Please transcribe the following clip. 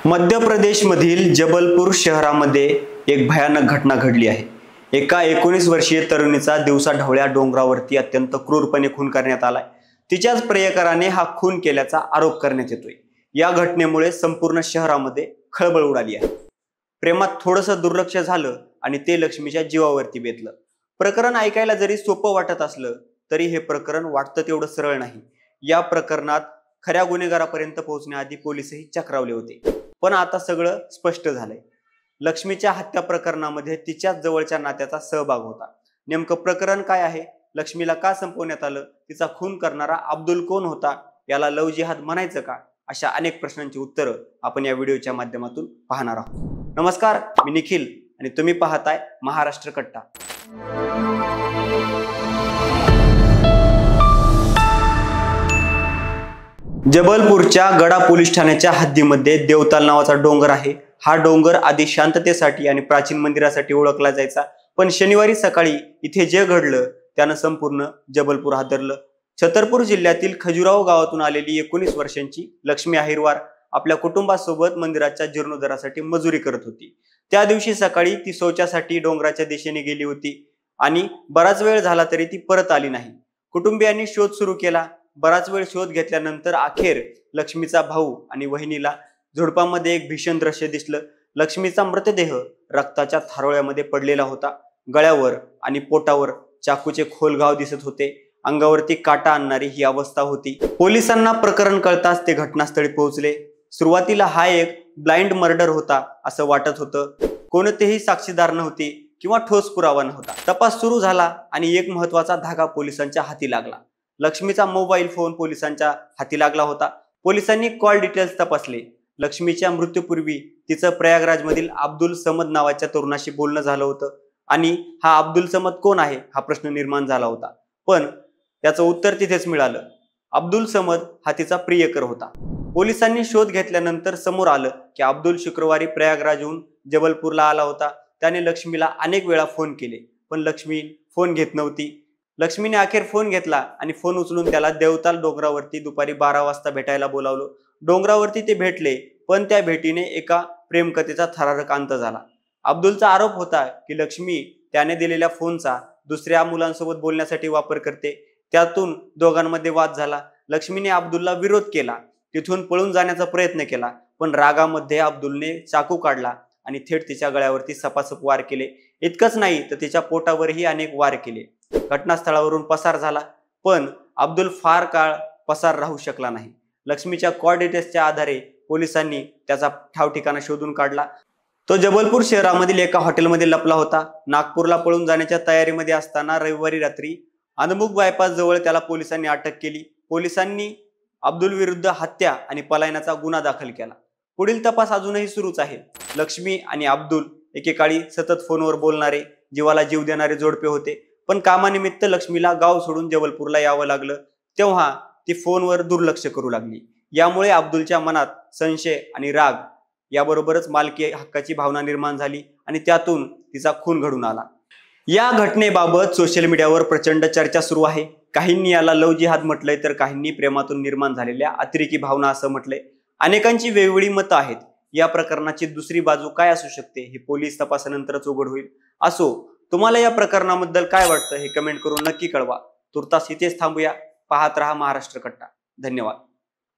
मध्य प्रदेशमधील जबलपूर शहरामध्ये एक भयानक घटना घडली आहे। एका 19 वर्षीय तरुणीचा दिवसाढवळ्या डोंगरावरती अत्यंत क्रूरपणे खून करण्यात आलाय। तिच्याच प्रियकराने हा खून केल्याचा आरोप करण्यात येतोय। या घटनेमुळे संपूर्ण शहरामध्ये खळबळ उडाली आहे। प्रेमात थोडंसं दुर्लक्ष झालं आणि ते लक्ष्मीच्या जीवावरती बेतलं। प्रकरण ऐकायला जरी सोपं वाटत असलं तरी हे प्रकरण वाटतं तेवढं सरळ नाही। या प्रकरणात खऱ्या गुन्हेगारापर्यंत पोहोचण्याआधी पोलिसही चक्रावले होते। पण आता सगळं स्पष्ट झालंय। लक्ष्मीच्या हत्या प्रकरणामध्ये तिच्याच जवळच्या नात्याचा सहभाग होता। नेमकं प्रकरण काय आहे, लक्ष्मीला का संपवण्यात आलं, तिचा खून करणारा अब्दुल कोण होता, याला लव जिहाद म्हणायचं का, अशा अनेक प्रश्नांची उत्तरं आपण या व्हिडिओच्या माध्यमातून पाहणार आहोत। नमस्कार, मी निखिल आणि तुम्ही पाहताय महाराष्ट्र कट्टा। जबलपूरच्या गडा पोलीस ठाण्याच्या हद्दीमध्ये देवताल नावाचा डोंगर आहे। हा डोंगर आधी शांततेसाठी आणि प्राचीन मंदिरासाठी ओळखला जायचा, पण शनिवारी सकाळी इथे जे घडलं त्यानं संपूर्ण जबलपूर हादरलं। छतरपूर जिल्ह्यातील खजुराहो गावातून आलेली 19 वर्षांची लक्ष्मी अहिरवार आपल्या कुटुंबासोबत मंदिराच्या जीर्णोद्धारासाठी मजुरी करत होती। त्या दिवशी सकाळी ती शौचासाठी डोंगराच्या दिशेने गेली होती आणि बराच वेळ झाला तरी ती परत आली नाही। कुटुंबियांनी शोध सुरू केला। बराच वेळ शोध घेतल्यानंतर अखेर लक्ष्मीचा भाऊ आणि वहिनीला झुडपामध्ये एक भीषण दृश्य दिसलं। लक्ष्मीचा मृतदेह रक्ताच्या थारोळ्यामध्ये पडलेला होता। गळ्यावर आणि पोटावर चाकूचे खोल घाव दिसत होते। अंगावरती काटा आणणारी ही अवस्था होती। पोलिसांना प्रकरण कळताच ते घटनास्थळी पोहोचले। सुरुवातीला हा एक ब्लाइंड मर्डर होता असं वाटत होतं। कोणतेही साक्षीदार नव्हते किंवा ठोस पुरावा नव्हता। तपास सुरू झाला आणि एक महत्त्वाचा धागा पोलिसांच्या हाती लागला। लक्ष्मीचा मोबाईल फोन पोलिसांच्या हाती लागला होता। पोलिसांनी कॉल डिटेल्स तपासले। लक्ष्मीच्या मृत्यूपूर्वी तिचं प्रयागराजमधील अब्दुल समद नावाच्या तरुणाशी बोलणं झालं होतं आणि हा अब्दुल समद कोण आहे हा प्रश्न निर्माण झाला होता, पण त्याचं उत्तर तिथेच मिळालं। अब्दुल समद हा तिचा प्रियकर होता। पोलिसांनी शोध घेतल्यानंतर समोर आलं की अब्दुल शुक्रवारी प्रयागराजहून जबलपूरला आला होता। त्याने लक्ष्मीला अनेक वेळा फोन केले, पण लक्ष्मी फोन घेत नव्हती। लक्ष्मीने अखेर फोन घेतला आणि फोन उचलून त्याला देवताल डोंगरावरती दुपारी 12 वाजता भेटायला बोलावलं। डोंगरावरती ते भेटले, पण त्या भेटीने एका प्रेमकथेचा थरारक अंत झाला। अब्दुलचा आरोप होता की लक्ष्मी त्याने दिलेल्या फोनचा दुसऱ्या मुलांसोबत बोलण्यासाठी वापर करते। त्यातून दोघांमध्ये वाद झाला। लक्ष्मीने अब्दुलला विरोध केला, तिथून पळून जाण्याचा प्रयत्न केला, पण रागामध्ये अब्दुलने चाकू काढला आणि थेट तिच्या गळ्यावरती सपासप वार केले। इतकंच नाही तर तिच्या पोटावरही अनेक वार केले। घटनास्थळावरून पसार झाला, पण अब्दुल फार काळ पसार राहू शकला नाही। लक्ष्मीच्या कॉल डिटेल्सच्या आधारे पोलिसांनी त्याचा ठाव ठिकाणा शोधून काढला। तो जबलपूर शहरामधील एका हॉटेलमध्ये लपला होता। नागपूरला पळून जाण्याच्या तयारीमध्ये असताना रविवारी रात्री अंदमुख बायपास जवळ त्याला पोलिसांनी अटक केली। पोलिसांनी अब्दुल विरुद्ध हत्या आणि पलायनाचा गुन्हा दाखल केला। पुढील तपास अजूनही सुरूच आहे। लक्ष्मी आणि अब्दुल एकेकाळी सतत फोनवर बोलणारे, जीवाला जीव देणारे जोडपे होते, पण कामानिमित्त लक्ष्मीला गाव सोडून जबलपूरला यावं लागलं तेव्हा ती फोनवर दुर्लक्ष करू लागली। यामुळे अब्दुलच्या मनात संशय आणि राग याबरोबरच मालकी हक्काची भावना निर्माण झाली आणि त्यातून तिचा खून घडून आला। या घटनेबाबत सोशल मीडियावर प्रचंड चर्चा सुरू आहे। काहींनी याला लव जिहाद म्हटलंय, तर काहींनी प्रेमातून निर्माण झालेल्या अतिरेकी भावना असं म्हटलंय। अनेकांची वेगवेगळी मतं आहेत। या प्रकरणाची दुसरी बाजू काय असू शकते हे पोलीस तपासानंतरच उघड होईल। असो, तुम्हाला या प्रकरणाबद्दल काय वाटतं हे कमेंट करून नक्की कळवा। तुर्तास इथेच थांबूया। पाहत रहा महाराष्ट्र कट्टा। धन्यवाद।